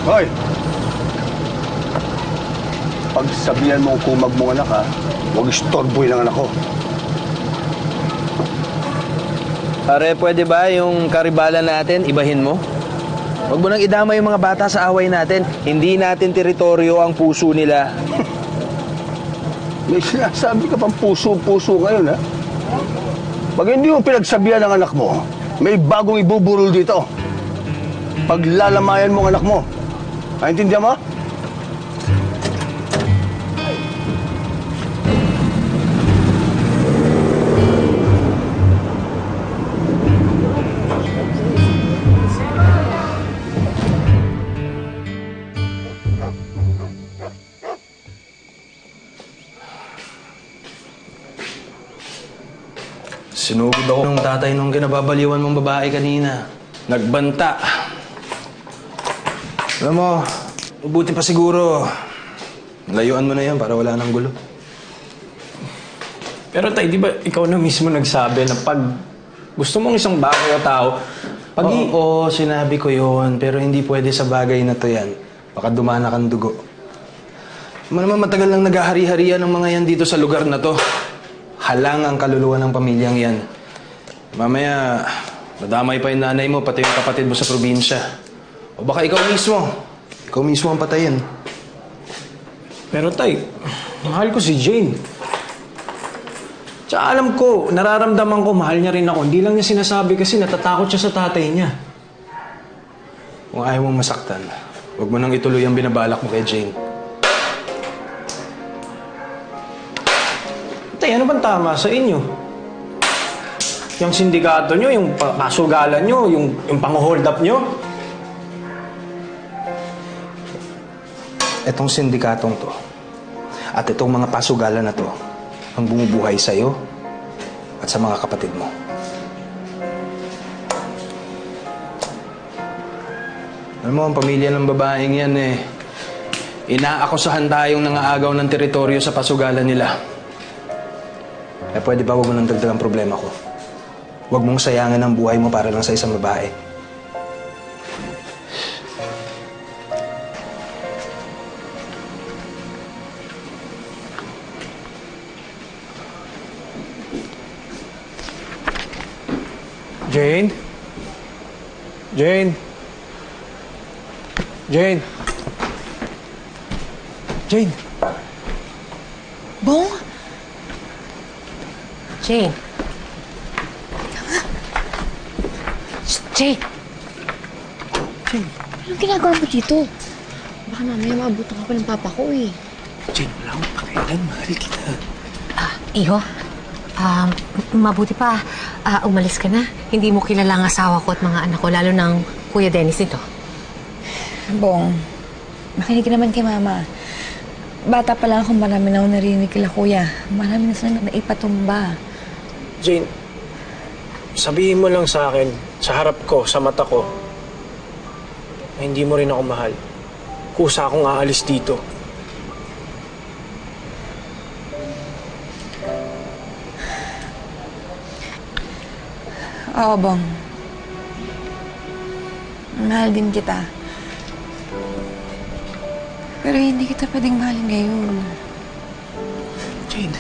Hoy! Pagsabihan mo kung magmong anak, ha? Huwag istorboy ng anak ko. Pare, pwede ba yung karibala natin, ibahin mo? Huwag mo nang idama yung mga bata sa away natin. Hindi natin teritoryo ang puso nila. May sinasabi ka pang puso-puso ngayon, ha? Pag hindi mo pinagsabihan ng anak mo, may bagong ibuburol dito. Paglalamayan mo ang anak mo. Naintindihan mo? Sinugod ako ng tatay nung kinababaliwan mong babae kanina. Nagbanta. Alam mo, mabuti pa siguro. Layuan mo na yan para wala nang gulo. Pero tay, di ba ikaw na mismo nagsabi na pag gusto mong isang bagay o tao, pag Oo, sinabi ko yon, pero hindi pwede sa bagay na to yan. Baka dumana kang dugo. Naman matagal lang naghahari-harian ng mga yan dito sa lugar na to. Halang ang kaluluwa ng pamilyang yan. Mamaya, nadamay pa yung nanay mo, pati yung kapatid mo sa probinsya. O baka ikaw mismo ang patayin. Pero tay, mahal ko si Jane. Tsaka alam ko, nararamdaman ko, mahal niya rin ako. Hindi lang niya sinasabi kasi natatakot siya sa tatay niya. Kung ayaw mong masaktan, huwag mo nang ituloy ang binabalak mo kay Jane. Tay, ano bang tama sa inyo? Yung sindikato nyo, yung pasugalan nyo, yung pang-hold up nyo? Etong sindikatong to, at itong mga pasugalan na to, ang bumubuhay sa'yo at sa mga kapatid mo. Alam mo, ang pamilya ng babaeng yan inaakusahan tayong nangaagaw ng teritoryo sa pasugalan nila. Eh, pwede ba huwag mo nang dagdagang problema ko? Huwag mong sayangin ang buhay mo para lang sa isang babae. Jane? Jane? Jane? Jane? Bong? Jane. Jane. Jane, anong ginagawa mo dito? Baka mamaya maabutan ka pa ng papa ko eh. Jane, wala akong pakialam. Mahal kita. Iho, mabuti pa, umalis ka na. Hindi mo kilala ang asawa ko at mga anak ko, lalo ng Kuya Dennis nito. Bong, makinig naman kay mama. Bata pa lang akong marami na ako narinig kila kuya. Marami na silang naipatumba. Jane, sabihin mo lang sa akin, sa harap ko, sa mata ko, na hindi mo rin ako mahal. Kusa akong aalis dito. Oo, Bong. Mahal din kita. Pero hindi kita pwedeng mahalin ngayon. Jane,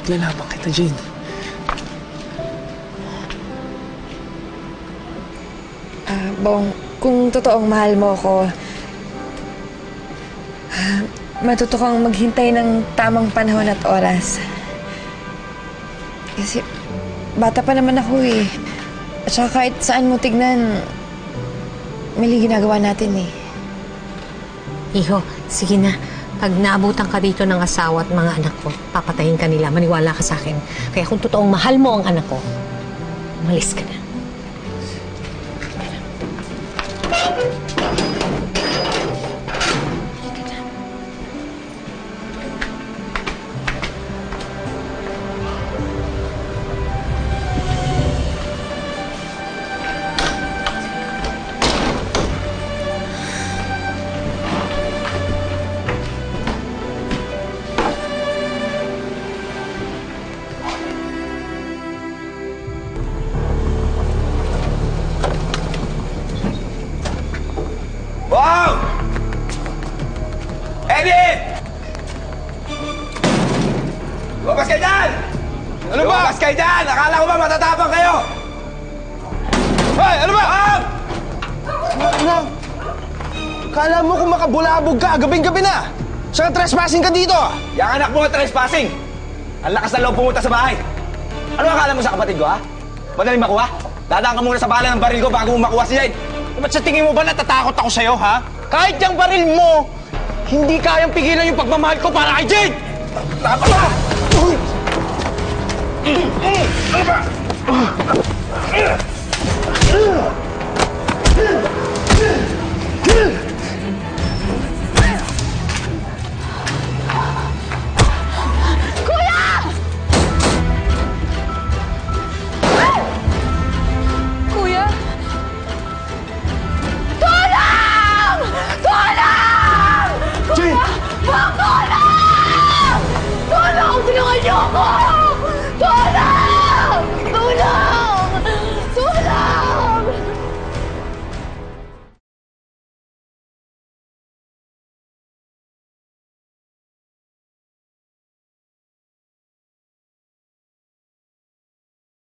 iglalaban kita, Jane. Bong, kung totoong mahal mo ako, matuto kang maghintay ng tamang panahon at oras. Kasi bata pa naman ako eh. At saka kahit saan mo tignan, mali ginagawa natin eh. Iho, sige na. Pag naabutan ka dito ng asawa at mga anak ko, papatayin ka nila. Maniwala ka sa akin. Kaya kung totoong mahal mo ang anak ko, umalis ka na. kayo dyan! Akala ko ba matatapang kayo? Hoy! Ano ba? Ano? Kala mo kung makabulabog ka, gabing-gabi na! Saka trespassing ka dito! Yung anak mo nga trespassing! Ang lakas na loob pumunta sa bahay! Ano akala mo sa kapatid ko, ha? Madaling makuha? Dadaan ka muna sa bala ng baril ko bago mo makuha si Jade! Ba't sa tingin mo ba natatakot ako sa'yo, ha? Kahit yung baril mo, hindi kayang pigilan yung pagmamahal ko para kay Jade! Tama ba? Ano ba? Kuya! Tulong! Tulong! Kuya! Tulong! Tulong! Tulungan niyo ako!